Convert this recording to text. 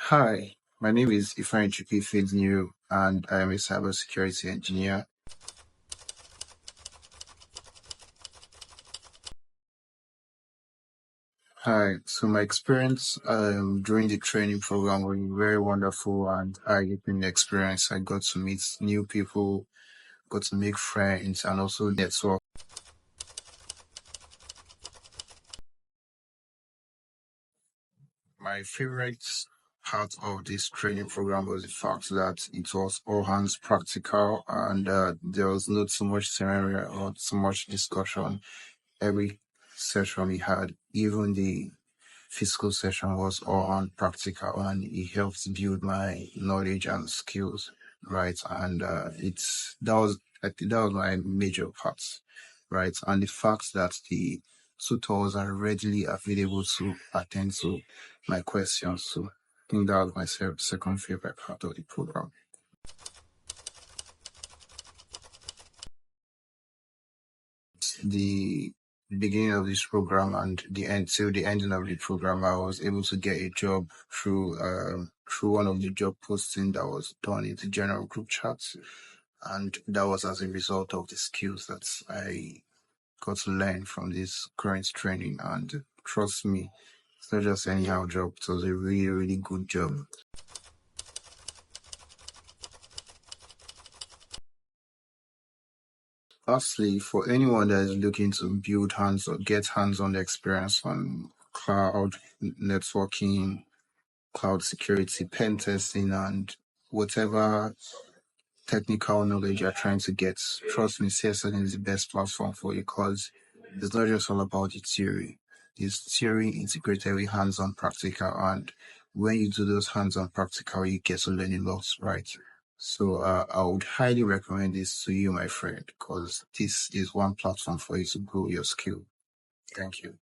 Hi, my name is Ifeanyi, and I am a cybersecurity engineer. Hi, so my experience during the training program was very wonderful and eye-opening experience. I got to meet new people, got to make friends, and also network. My favorite part of this training program was the fact that it was all hands practical and there was not so much theory or so much discussion. Every session we had, even the physical session, was all on practical, and it helped build my knowledge and skills, right? And it's that was I think that was my major part, right? And the fact that the tutors are readily available to attend to my questions. So I think that was my second favorite part of the program. The beginning of this program and the end till the ending of the program, I was able to get a job through one of the job posting that was done in the general group chat, and that was as a result of the skills that I got to learn from this current training. And trust me, it's not just anyhow job. It was a really good job. Lastly, for anyone that is looking to build hands or get hands-on experience on cloud networking, cloud security, pen testing, and whatever technical knowledge you're trying to get, trust me, CSN is the best platform for you because it's not just all about the theory. It's theory integrated with hands-on practical, and when you do those hands-on practical, you get to learn a lot, right? So I would highly recommend this to you, my friend, because this is one platform for you to grow your skill. Thank you.